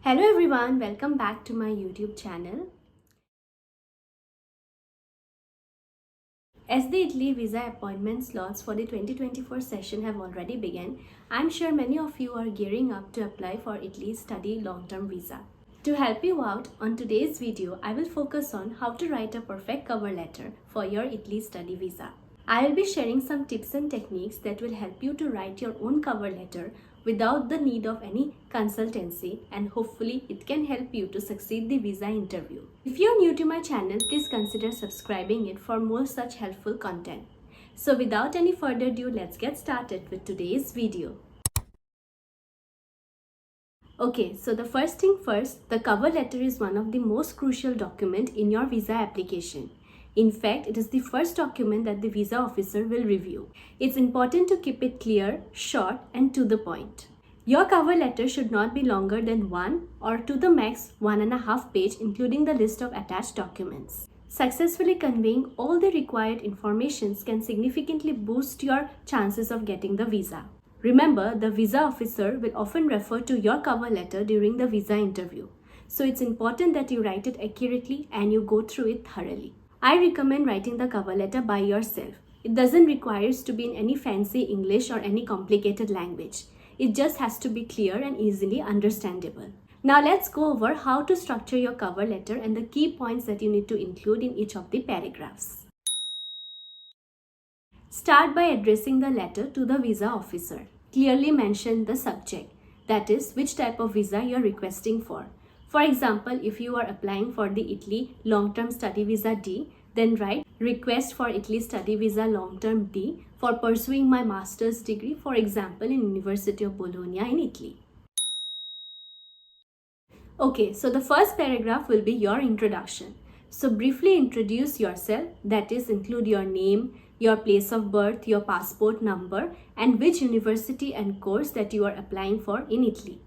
Hello everyone, welcome back to my YouTube channel. As the Italy visa appointment slots for the 2024 session have already begun, I'm sure many of you are gearing up to apply for Italy's study long-term visa. To help you out, on today's video, I will focus on how to write a perfect cover letter for your Italy study visa. I will be sharing some tips and techniques that will help you to write your own cover letter without the need of any consultancy, and hopefully it can help you to succeed the visa interview. If you're new to my channel, please consider subscribing it for more such helpful content. So without any further ado, let's get started with today's video. Okay, so the first thing first, the cover letter is one of the most crucial documents in your visa application. In fact, it is the first document that the visa officer will review. It's important to keep it clear, short, and to the point. Your cover letter should not be longer than 1 or to the max 1.5 page, including the list of attached documents. Successfully conveying all the required informations can significantly boost your chances of getting the visa. Remember, the visa officer will often refer to your cover letter during the visa interview. So it's important that you write it accurately and you go through it thoroughly. I recommend writing the cover letter by yourself. It doesn't require to be in any fancy English or any complicated language. It just has to be clear and easily understandable. Now let's go over how to structure your cover letter and the key points that you need to include in each of the paragraphs. Start by addressing the letter to the visa officer. Clearly mention the subject, that is, which type of visa you are requesting for. For example, if you are applying for the Italy long-term study visa D, then write request for Italy study visa long-term D for pursuing my master's degree, for example, in University of Bologna in Italy. Okay, so the first paragraph will be your introduction. So briefly introduce yourself, that is, include your name, your place of birth, your passport number, and which university and course that you are applying for in Italy.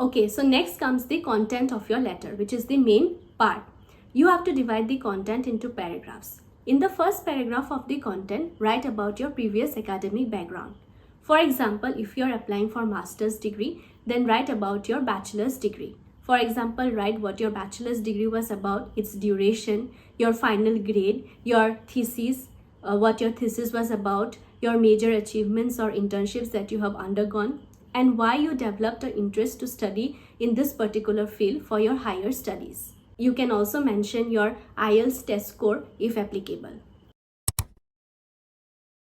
Okay, so next comes the content of your letter, which is the main part. You have to divide the content into paragraphs. In the first paragraph of the content, write about your previous academic background. For example, if you are applying for master's degree, then write about your bachelor's degree. For example, write what your bachelor's degree was about, its duration, your final grade, your thesis, what your thesis was about, your major achievements or internships that you have undergone, and why you developed an interest to study in this particular field for your higher studies. You can also mention your IELTS test score if applicable.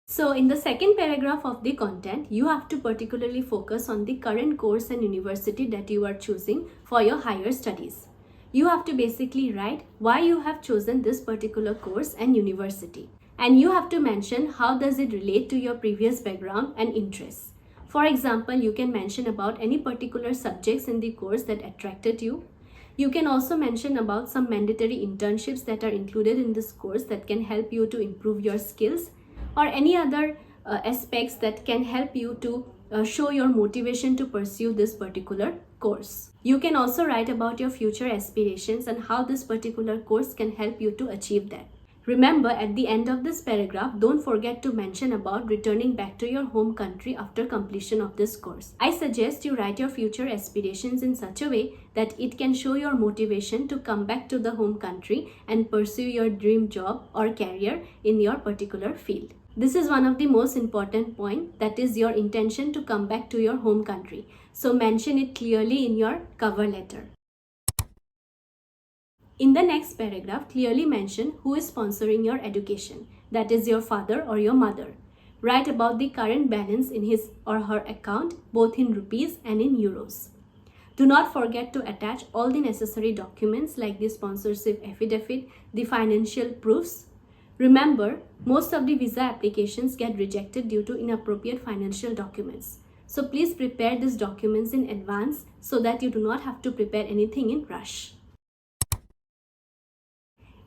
So in the second paragraph of the content, you have to particularly focus on the current course and university that you are choosing for your higher studies. You have to basically write why you have chosen this particular course and university. And you have to mention how does it relate to your previous background and interests. For example, you can mention about any particular subjects in the course that attracted you. You can also mention about some mandatory internships that are included in this course that can help you to improve your skills, or any other aspects that can help you to show your motivation to pursue this particular course. You can also write about your future aspirations and how this particular course can help you to achieve that. Remember, at the end of this paragraph, don't forget to mention about returning back to your home country after completion of this course. I suggest you write your future aspirations in such a way that it can show your motivation to come back to the home country and pursue your dream job or career in your particular field. This is one of the most important points, that is your intention to come back to your home country. So mention it clearly in your cover letter. In the next paragraph, clearly mention who is sponsoring your education, that is your father or your mother. Write about the current balance in his or her account, both in rupees and in euros. Do not forget to attach all the necessary documents like the sponsorship affidavit, the financial proofs. Remember, most of the visa applications get rejected due to inappropriate financial documents. So please prepare these documents in advance so that you do not have to prepare anything in rush.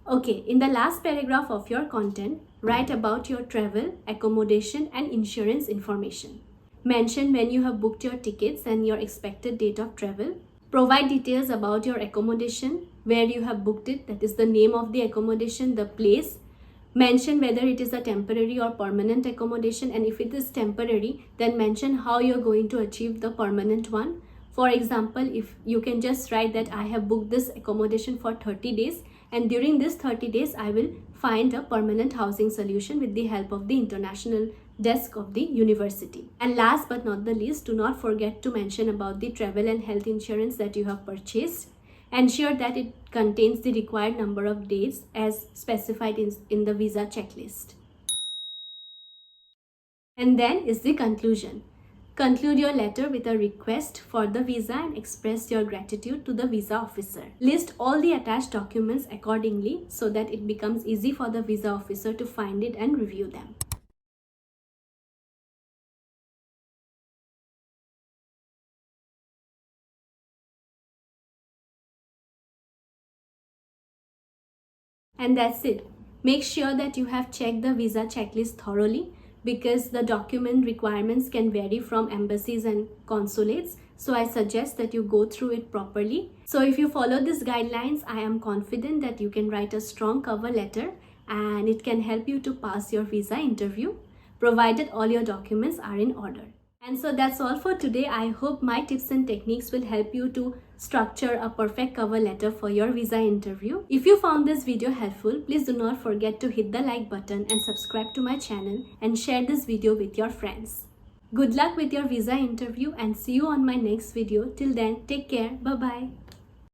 Okay, in the last paragraph of your content, write about your travel, accommodation, and insurance information. Mention when you have booked your tickets and your expected date of travel. Provide details about your accommodation, where you have booked it, that is the name of the accommodation, the place, Mention whether it is a temporary or permanent accommodation, and if it is temporary, then mention how you're going to achieve the permanent one. For example, if you can just write that I have booked this accommodation for 30 days and during this 30 days I will find a permanent housing solution with the help of the international desk of the university. And last but not the least, do not forget to mention about the travel and health insurance that you have purchased. Ensure that it contains the required number of days as specified in the visa checklist. And then is the conclusion. Conclude your letter with a request for the visa and express your gratitude to the visa officer. List all the attached documents accordingly so that it becomes easy for the visa officer to find it and review them. And that's it. Make sure that you have checked the visa checklist thoroughly, because the document requirements can vary from embassies and consulates. So I suggest that you go through it properly. So if you follow these guidelines, I am confident that you can write a strong cover letter and it can help you to pass your visa interview, provided all your documents are in order. And so that's all for today. I hope my tips and techniques will help you to structure a perfect cover letter for your visa interview. If you found this video helpful, please do not forget to hit the like button and subscribe to my channel and share this video with your friends. Good luck with your visa interview and see you on my next video. Till then, take care. Bye-bye.